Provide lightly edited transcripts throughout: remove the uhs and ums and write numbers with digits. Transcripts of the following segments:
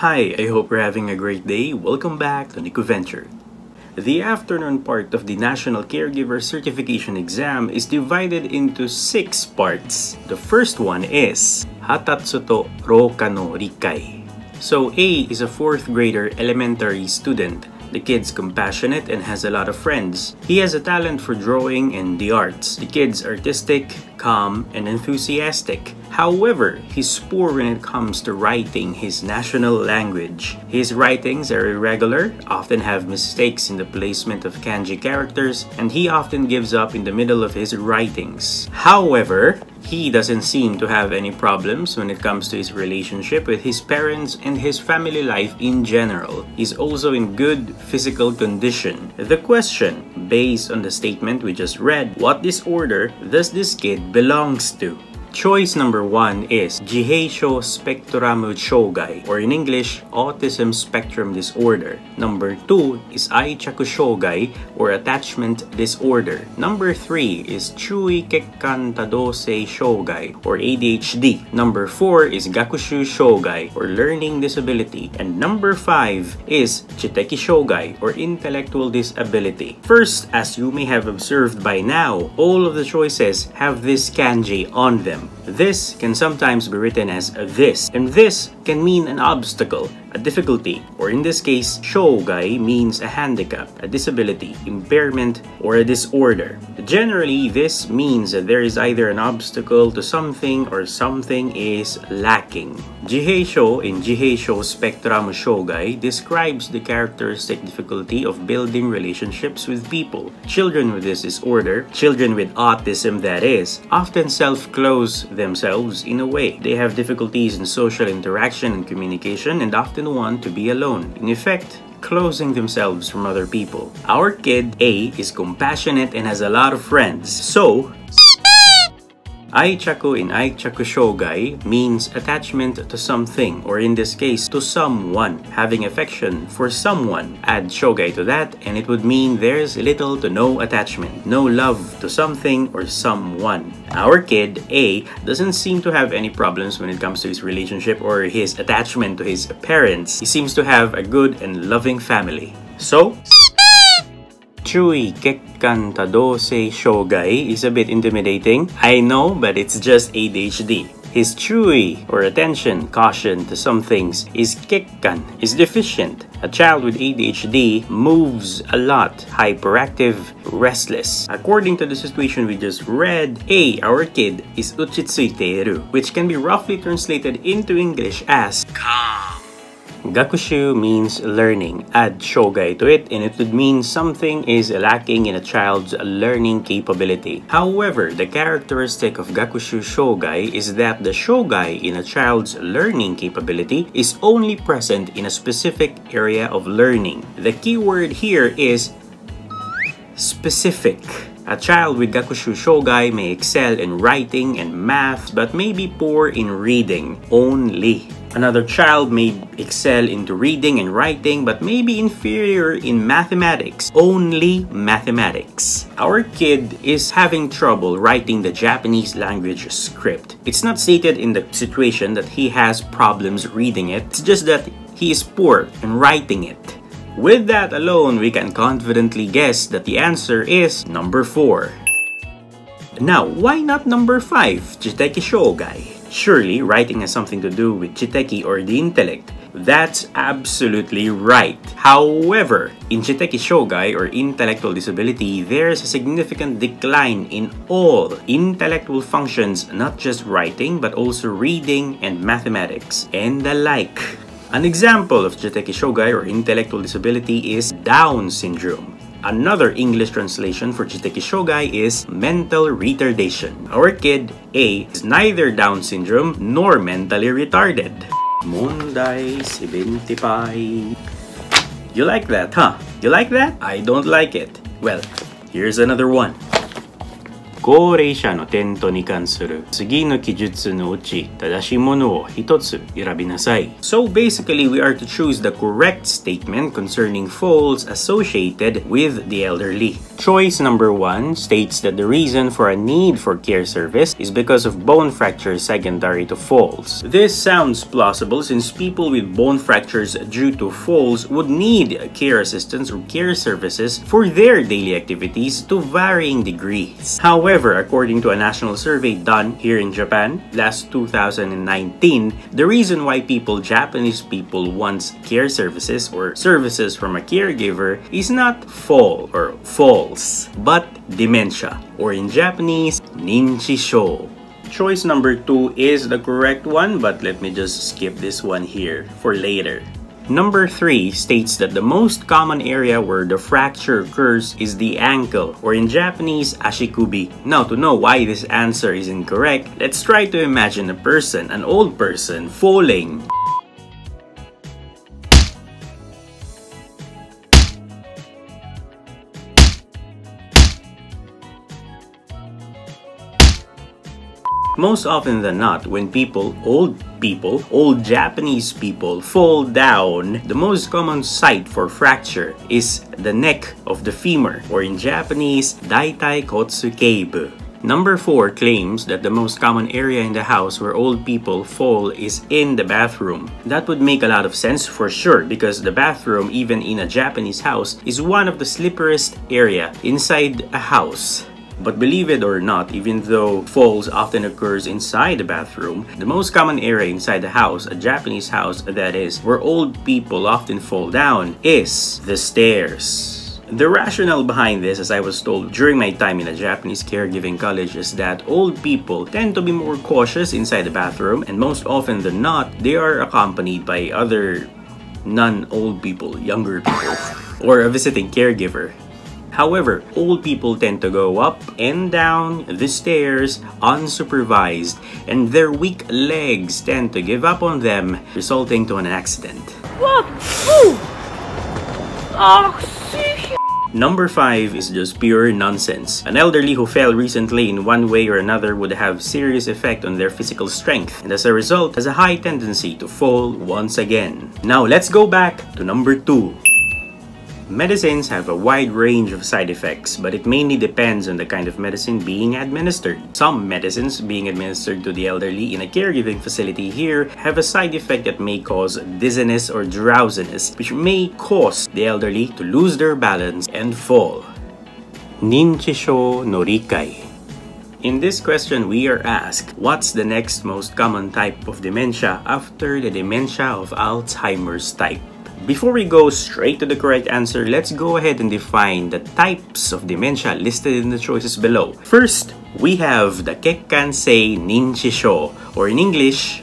Hi, I hope you're having a great day. Welcome back to NikkoVenture. The afternoon part of the National Caregiver Certification Exam is divided into 6 parts. The first one is発達と老化の理解. So A is a 4th grader elementary student. The kid's compassionate and has a lot of friends. He has a talent for drawing and the arts. The kid's artistic, calm, and enthusiastic. However, he's poor when it comes to writing his national language. His writings are irregular, often have mistakes in the placement of kanji characters, and he often gives up in the middle of his writings. However, he doesn't seem to have any problems when it comes to his relationship with his parents and his family life in general. He's also in good physical condition. The question, based on the statement we just read, what disorder does this kid belongs to? Choice number 1 is 自閉症スペクトラム障害, or in English, autism spectrum disorder. Number 2 is 愛着障害, or attachment disorder. Number 3 is 注意欠陥多動性障害, or ADHD. Number 4 is 学習障害, or learning disability. And number 5 is 知的障害, or intellectual disability. First, as you may have observed by now, all of the choices have this kanji on them. This can sometimes be written as this, and this can mean an obstacle, a difficulty, or in this case, shougai means a handicap, a disability, impairment, or a disorder. Generally, this means that there is either an obstacle to something or something is lacking. Jiheisho in Jiheisho Spectrum Shougai describes the characteristic difficulty of building relationships with people. Children with this disorder, children with autism that is, often self-close themselves in a way. They have difficulties in social interaction and communication and often want to be alone. In effect, closing themselves from other people. Our kid A is compassionate and has a lot of friends. So, Aichaku in Aichaku Shougai means attachment to something, or in this case, to someone, having affection for someone. Add Shougai to that and it would mean there's little to no attachment, no love to something or someone. Our kid, A, doesn't seem to have any problems when it comes to his relationship or his attachment to his parents. He seems to have a good and loving family. So, 注意欠陥多動性障害 is a bit intimidating. I know, but it's just ADHD. His chui, or attention, caution to some things, is kekkan, is deficient. A child with ADHD moves a lot, hyperactive, restless. According to the situation we just read, A, our kid, is uchitsuiteru, which can be roughly translated into English as calm. Gakushu means learning. Add shougai to it and it would mean something is lacking in a child's learning capability. However, the characteristic of gakushu shougai is that the shougai in a child's learning capability is only present in a specific area of learning. The key word here is specific. A child with gakushu shougai may excel in writing and math but may be poor in reading only. Another child may excel into reading and writing but may be inferior in mathematics, only mathematics. Our kid is having trouble writing the Japanese language script. It's not stated in the situation that he has problems reading it, it's just that he is poor in writing it. With that alone, we can confidently guess that the answer is number 4. Now, why not number 5, Chiteki Shougai? Surely, writing has something to do with Chiteki or the intellect. That's absolutely right. However, in Chiteki Shougai or intellectual disability, there's a significant decline in all intellectual functions, not just writing, but also reading and mathematics and the like. An example of Chiteki Shougai or intellectual disability is Down syndrome. Another English translation for Chiteki Shougai is mental retardation. Our kid, A, is neither Down syndrome nor mentally retarded. Mondai 75. You like that, huh? You like that? I don't like it. Well, here's another one. こ高齢者のテントに関する次の記述のうち正しいものを一つ選びなさい。So basically, we are to choose the correct statement concerning falls associated with the elderly. Choice number 1 states that the reason for a need for care service is because of bone fracture secondary to falls. This sounds plausible since people with bone fractures due to falls would need care assistance or care services for their daily activities to varying degrees. However, according to a national survey done here in Japan last 2019, the reason why Japanese people want care services or services from a caregiver is not fall or falls, but dementia, or in Japanese, 認知症. Choice number 2 is the correct one, but let me just skip this one here for later. Number 3 states that the most common area where the fracture occurs is the ankle, or in Japanese, ashikubi. Now, to know why this answer is incorrect, let's try to imagine a person, an old person, falling. Most often than not, when old Japanese people fall down, the most common site for fracture is the neck of the femur, or in Japanese, daitai kotsu keibu. Number 4 claims that the most common area in the house where old people fall is in the bathroom. That would make a lot of sense for sure, because the bathroom, even in a Japanese house, is one of the slipperiest area inside a house. But believe it or not, even though falls often occurs inside the bathroom, the most common area inside the house, a Japanese house that is, where old people often fall down, is the stairs. The rationale behind this, as I was told during my time in a Japanese caregiving college, is that old people tend to be more cautious inside the bathroom, and most often than not, they are accompanied by other non-old people, younger people, or a visiting caregiver. However, old people tend to go up and down the stairs unsupervised, and their weak legs tend to give up on them, resulting to an accident. What? Number 5 is just pure nonsense. An elderly who fell recently in one way or another would have serious effect on their physical strength, and as a result has a high tendency to fall once again. Now let's go back to number 2. Medicines have a wide range of side effects, but it mainly depends on the kind of medicine being administered. Some medicines being administered to the elderly in a caregiving facility here have a side effect that may cause dizziness or drowsiness, which may cause the elderly to lose their balance and fall. 認知症の理解. In this question, we are asked, what's the next most common type of dementia after the dementia of Alzheimer's type? Before we go straight to the correct answer, let's go ahead and define the types of dementia listed in the choices below. First, we have the Kekkansei Ninchishou, or in English,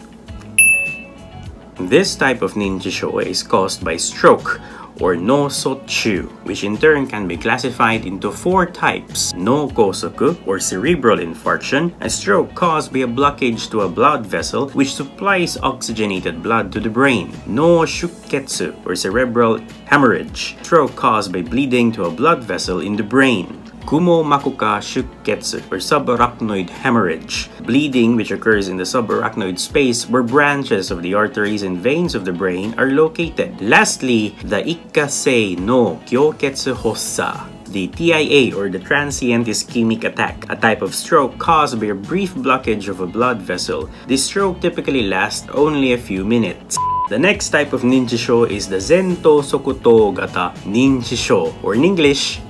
this type of ninchishou is caused by stroke, or no-sotchu, which in turn can be classified into 4 types: no-kosoku, or cerebral infarction, a stroke caused by a blockage to a blood vessel which supplies oxygenated blood to the brain; no-shukketsu, or cerebral hemorrhage, stroke caused by bleeding to a blood vessel in the brain; kumo-makuka shukketsu, or subarachnoid hemorrhage, bleeding which occurs in the subarachnoid space where branches of the arteries and veins of the brain are located. Lastly, the ikkasei no kyoketsu hossa, the TIA, or the transient ischemic attack, a type of stroke caused by a brief blockage of a blood vessel. This stroke typically lasts only a few minutes. The next type of ninchishou is the Zento Sokoto Gata Ninchishou, or in English,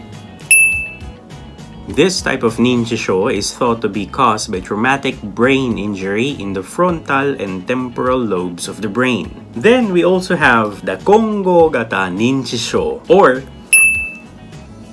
this type of ninchishou is thought to be caused by traumatic brain injury in the frontal and temporal lobes of the brain. Then we also have the Kongo Gata Ninchishou, or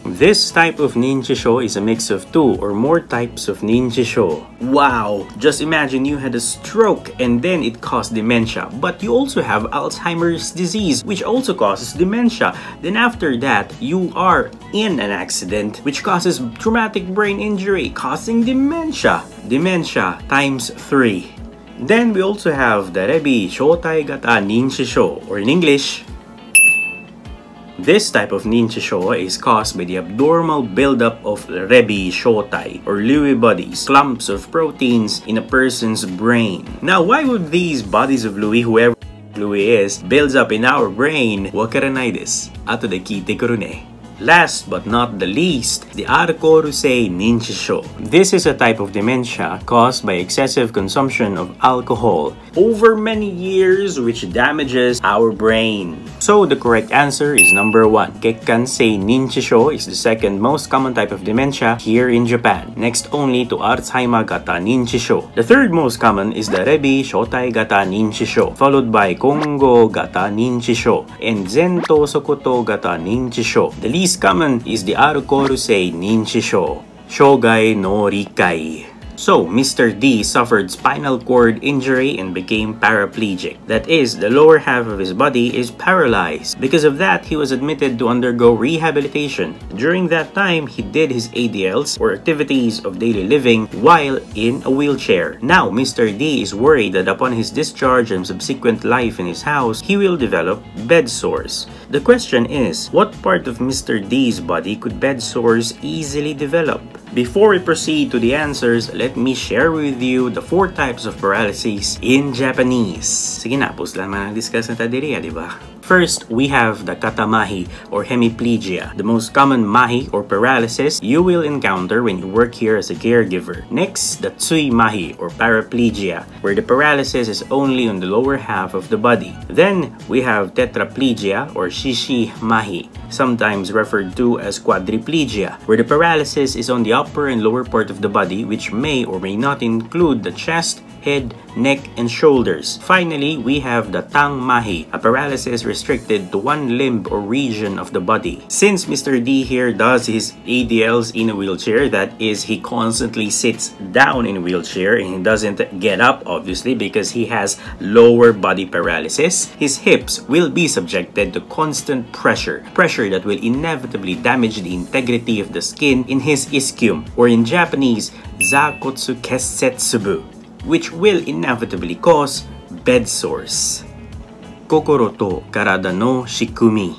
this type of ninchishou is a mix of 2 or more types of ninchishou. Wow! Just imagine you had a stroke and then it caused dementia, but you also have Alzheimer's disease, which also causes dementia. Then after that, you are in an accident which causes traumatic brain injury, causing dementia. Dementia times 3. Then we also have the Rebi Shotai Gata Ninchishou, or in English, This type of ninchishou is caused by the abnormal buildup of rebi shotai, or Lewy bodies, clumps of proteins in a person's brain. Now, why would these bodies of Lewy, whoever Lewy is, builds up in our brain? Wakaranai desu. Ato de kite kuru ne. Last but not the least, the alcohol-usei ninchishou. This is a type of dementia caused by excessive consumption of alcohol over many years, which damages our brain. So the correct answer is number 1. Kekkansei ninchishou is the second most common type of dementia here in Japan, next only to Alzheimer gata ninchishou. The third most common is the rebi shotai gata ninchishou, followed by Kongo gata ninchishou and Zento sokoto gata ninchishou. The least common is the alcohol-usei ninchishou, Shougai no Rikai. So, Mr. D suffered spinal cord injury and became paraplegic. That is, the lower half of his body is paralyzed. Because of that, he was admitted to undergo rehabilitation. During that time, he did his ADLs, or activities of daily living, while in a wheelchair. Now, Mr. D is worried that upon his discharge and subsequent life in his house, he will develop bed sores. The question is, what part of Mr. D's body could bed sores easily develop? Before we proceed to the answers, let me share with you the 4 types of paralysis in Japanese. Sige na, pus lang man ang discuss na tadiri, di ba? First, we have the katamahi or hemiplegia, the most common mahi or paralysis you will encounter when you work here as a caregiver. Next, the tsui mahi or paraplegia, where the paralysis is only on the lower half of the body. Then, we have tetraplegia or shishi mahi, sometimes referred to as quadriplegia, where the paralysis is on the upper and lower part of the body, which may or may not include the chest, head, neck, and shoulders. Finally, we have the tang mahi, a paralysis restricted to one limb or region of the body. Since Mr. D here does his ADLs in a wheelchair, that is, he constantly sits down in a wheelchair and he doesn't get up, obviously, because he has lower body paralysis, his hips will be subjected to constant pressure that will inevitably damage the integrity of the skin in his ischium, or in Japanese, zakotsu kessetsubu, which will inevitably cause bed sores. Kokoro to karada no shikumi.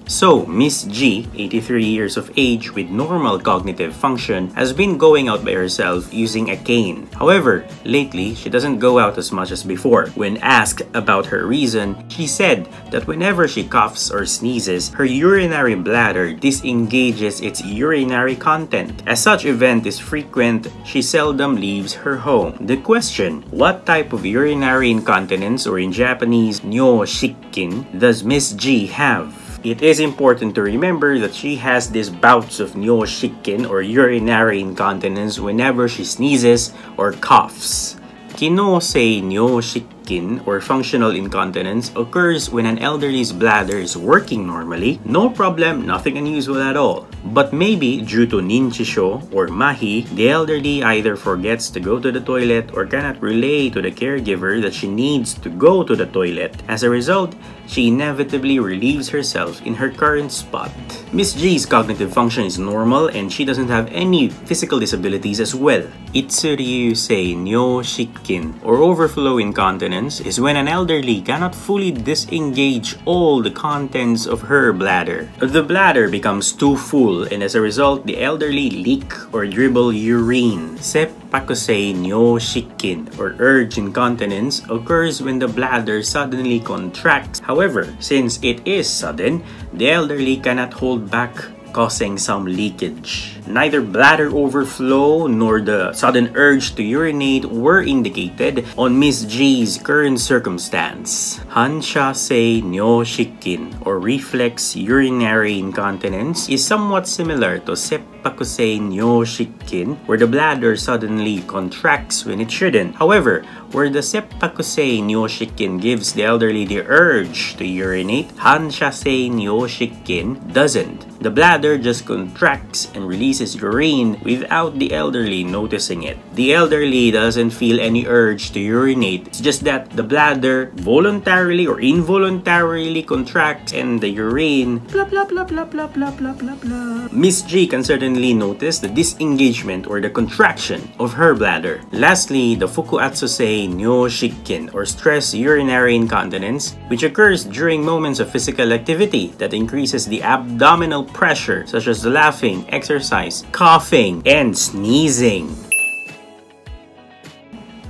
So, Miss G, 83 years of age with normal cognitive function, has been going out by herself using a cane. However, lately, she doesn't go out as much as before. When asked about her reason, she said that whenever she coughs or sneezes, her urinary bladder disengages its urinary content. As such event is frequent, she seldom leaves her home. The question, what type of urinary incontinence, or in Japanese, nyo shikkin, does Miss G have? It is important to remember that she has these bouts of nyo shikkin or urinary incontinence whenever she sneezes or coughs. Kinosei nyo shikkin or functional incontinence occurs when an elderly's bladder is working normally. No problem, nothing unusual at all. But maybe due to ninchishou or mahi, the elderly either forgets to go to the toilet or cannot relay to the caregiver that she needs to go to the toilet. As a result, she inevitably relieves herself in her current spot. Miss G's cognitive function is normal and she doesn't have any physical disabilities as well. Itsuryu-sei nyo shikkin or overflow incontinence is when an elderly cannot fully disengage all the contents of her bladder. The bladder becomes too full and as a result, the elderly leak or dribble urine. Seppakusei nyo shikkin or urge incontinence occurs when the bladder suddenly contracts. However, since it is sudden, the elderly cannot hold back, causing some leakage. Neither bladder overflow nor the sudden urge to urinate were indicated on Miss G's current circumstance. Hansha-sei nyo shikkin or reflex urinary incontinence is somewhat similar to seppakusei nyo shikkin, where the bladder suddenly contracts when it shouldn't. However, where the seppakusei nyo shikkin gives the elderly the urge to urinate, hansha-sei nyo shikkin doesn't. The bladder just contracts and releases releases urine without the elderly noticing it. The elderly doesn't feel any urge to urinate. It's just that the bladder voluntarily or involuntarily contracts and the urine blah blah blah blah blah blah blah blah blah. Miss G can certainly notice the disengagement or the contraction of her bladder. Lastly, the fukuatsuse nyo shikken or stress urinary incontinence, which occurs during moments of physical activity that increases the abdominal pressure, such as laughing, exercise, coughing, and sneezing.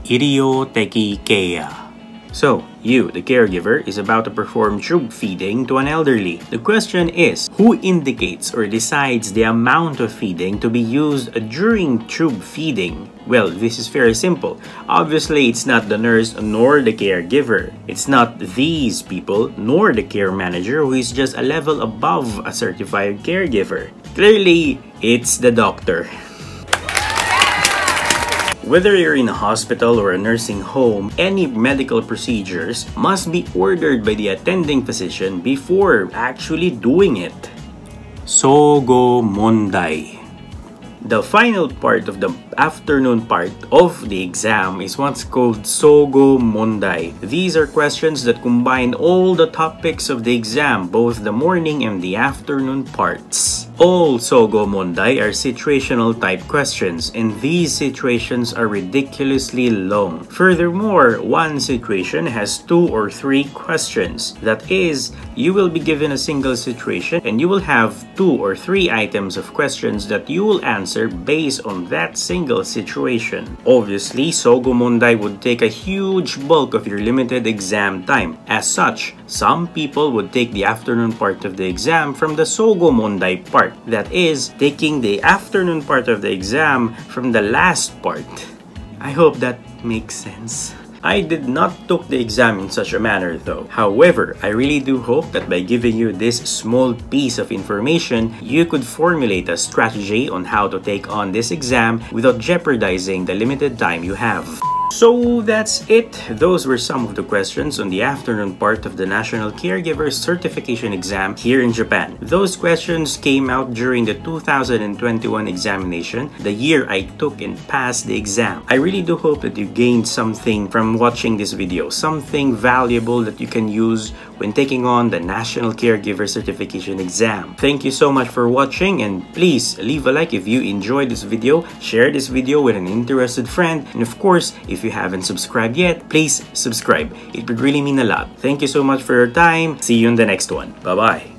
医療的ケア. So, you, the caregiver, is about to perform tube feeding to an elderly. The question is, who indicates or decides the amount of feeding to be used during tube feeding? Well, this is very simple. Obviously, it's not the nurse nor the caregiver. It's not these people nor the care manager who is just a level above a certified caregiver. Clearly, it's the doctor. Whether you're in a hospital or a nursing home, any medical procedures must be ordered by the attending physician before actually doing it. 総合問題. The final part of the afternoon part of the exam is what's called Sogo Mondai. These are questions that combine all the topics of the exam, both the morning and the afternoon parts. All Sogo Mondai are situational type questions, and these situations are ridiculously long. Furthermore, one situation has 2 or 3 questions. That is, you will be given a single situation and you will have 2 or 3 items of questions that you will answer based on that single situation. Obviously, Sogo Mondai would take a huge bulk of your limited exam time. As such, some people would take the afternoon part of the exam from the Sogo Mondai part. That is, taking the afternoon part of the exam from the last part. I hope that makes sense. I did not took the exam in such a manner though. However, I really do hope that by giving you this small piece of information, you could formulate a strategy on how to take on this exam without jeopardizing the limited time you have. So that's it. Those were some of the questions on the afternoon part of the National Caregiver Certification Exam here in Japan. Those questions came out during the 2021 examination, the year I took and passed the exam. I really do hope that you gained something from watching this video, something valuable that you can use when taking on the National Caregiver Certification Exam. Thank you so much for watching, and please leave a like if you enjoyed this video, share this video with an interested friend, and of course, if you haven't subscribed yet, please subscribe. It would really mean a lot. Thank you so much for your time. See you in the next one. Bye-bye.